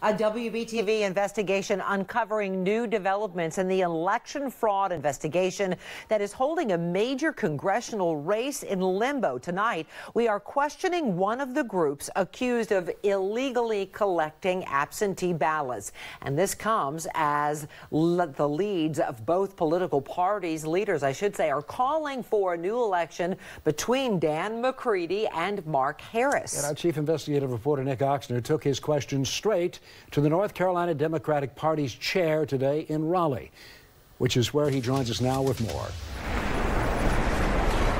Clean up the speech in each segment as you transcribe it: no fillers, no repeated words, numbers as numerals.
A WBTV investigation uncovering new developments in the election fraud investigation that is holding a major congressional race in limbo. Tonight, we are questioning one of the groups accused of illegally collecting absentee ballots. And this comes as the leads of both political parties, leaders, I should say, are calling for a new election between Dan McCready and Mark Harris. And our chief investigative reporter, Nick Oxner, took his questions straight to the North Carolina Democratic Party's chair today in Raleigh, which is where he joins us now with more.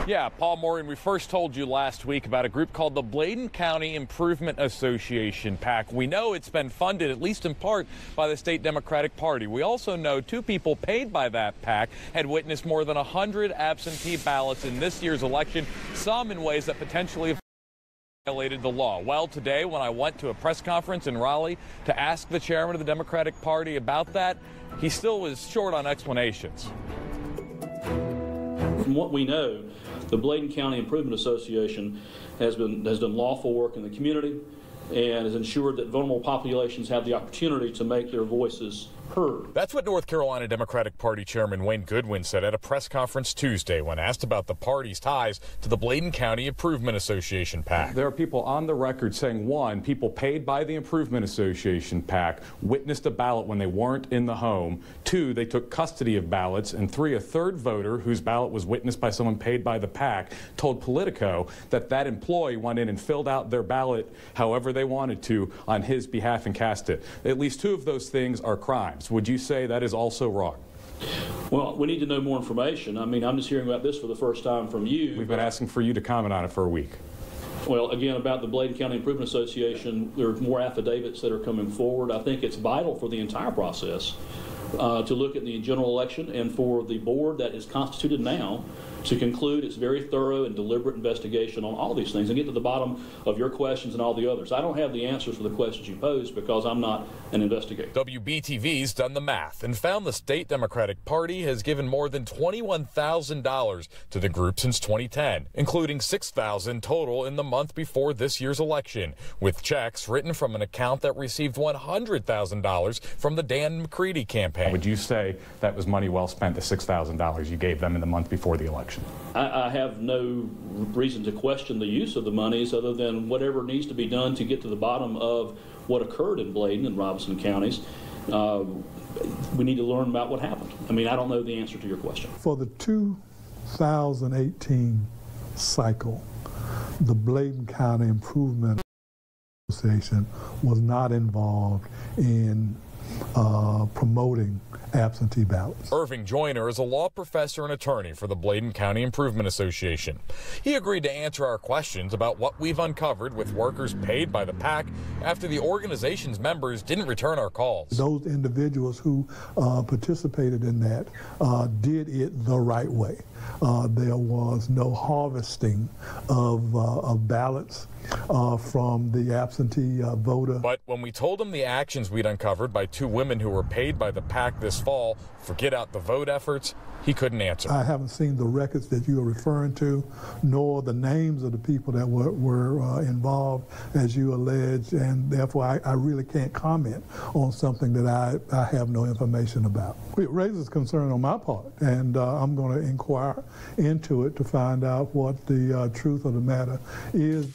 Yeah, Paul Maureen, we first told you last week about a group called the Bladen County Improvement Association, PAC. We know it's been funded, at least in part, by the state Democratic Party. We also know two people paid by that PAC had witnessed more than 100 absentee ballots in this year's election, some in ways that potentially violated the law. Well, today, when I went to a press conference in Raleigh to ask the chairman of the Democratic Party about that, he still was short on explanations. From what we know, the Bladen County Improvement Association has done lawful work in the community and has ensured that vulnerable populations have the opportunity to make their voices heard. That's what North Carolina Democratic Party Chairman Wayne Goodwin said at a press conference Tuesday when asked about the party's ties to the Bladen County Improvement Association PAC. There are people on the record saying, one, people paid by the Improvement Association PAC witnessed a ballot when they weren't in the home. Two, they took custody of ballots. And three, a third voter whose ballot was witnessed by someone paid by the PAC told Politico that that employee went in and filled out their ballot however they wanted to on his behalf and cast it. At least two of those things are crimes. Would you say that is also wrong? Well, we need to know more information. I mean, I'm just hearing about this for the first time from you. We've been asking for you to comment on it for a week. Well, again, about the Bladen County Improvement Association, there are more affidavits that are coming forward. I think it's vital for the entire process to look at the general election and for the board that is constituted now to conclude its very thorough and deliberate investigation on all these things and get to the bottom of your questions and all the others. I don't have the answers for the questions you pose because I'm not an investigator. WBTV's done the math and found the state Democratic Party has given more than $21,000 to the group since 2010, including $6,000 total in the month before this year's election, with checks written from an account that received $100,000 from the Dan McCready campaign. Would you say that was money well spent, the $6,000 you gave them in the month before the election? I have no reason to question the use of the monies other than whatever needs to be done to get to the bottom of what occurred in Bladen and Robeson counties. We need to learn about what happened. I mean, I don't know the answer to your question. For the 2018 cycle, the Bladen County Improvement Association was not involved in promoting absentee ballots. Irving Joyner is a law professor and attorney for the Bladen County Improvement Association. He agreed to answer our questions about what we've uncovered with workers paid by the PAC after the organization's members didn't return our calls. Those individuals who participated in that did it the right way. There was no harvesting of ballots from the absentee voter. But when we told him the actions we'd uncovered by two women who were paid by the PAC this fall for Get Out the Vote efforts, he couldn't answer. I haven't seen the records that you are referring to, nor the names of the people that were involved, as you allege, and therefore I really can't comment on something that I have no information about. It raises concern on my part, and I'm going to inquire into it to find out what the truth of the matter is.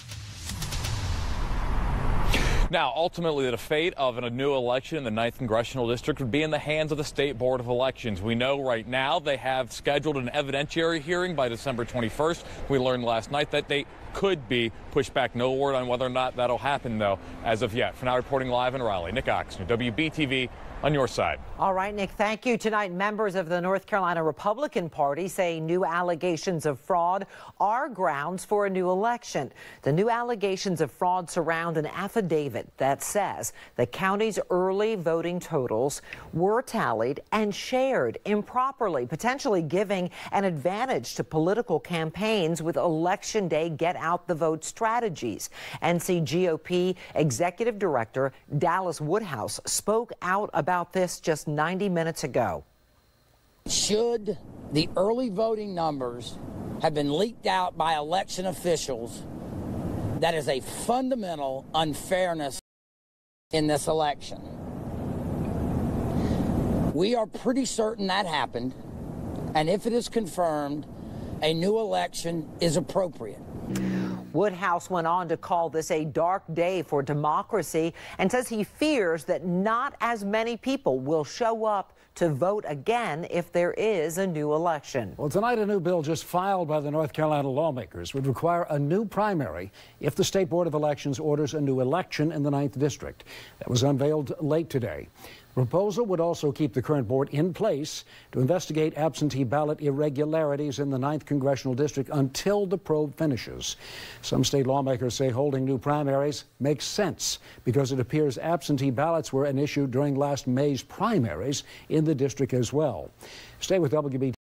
Now, ultimately, the fate of a new election in the 9th Congressional District would be in the hands of the State Board of Elections. We know right now they have scheduled an evidentiary hearing by December 21st. We learned last night that date could be pushed back. No word on whether or not that'll happen, though, as of yet. For now, reporting live in Raleigh, Nick Oxner, WBTV, on your side. All right, Nick, thank you. Tonight, members of the North Carolina Republican Party say new allegations of fraud are grounds for a new election. The new allegations of fraud surround an affidavit that says the county's early voting totals were tallied and shared improperly, potentially giving an advantage to political campaigns with Election Day get-out-the-vote strategies. NC GOP Executive Director Dallas Woodhouse spoke out about this just 90 minutes ago. Should the early voting numbers have been leaked out by election officials, that is a fundamental unfairness in this election. We are pretty certain that happened, and if it is confirmed, a new election is appropriate. Woodhouse went on to call this a dark day for democracy and says he fears that not as many people will show up to vote again if there is a new election. Well, tonight a new bill just filed by the North Carolina lawmakers would require a new primary if the State Board of Elections orders a new election in the 9th District. That was unveiled late today. The proposal would also keep the current board in place to investigate absentee ballot irregularities in the 9th Congressional District until the probe finishes. Some state lawmakers say holding new primaries makes sense because it appears absentee ballots were an issue during last May's primaries in the district as well. Stay with WBT.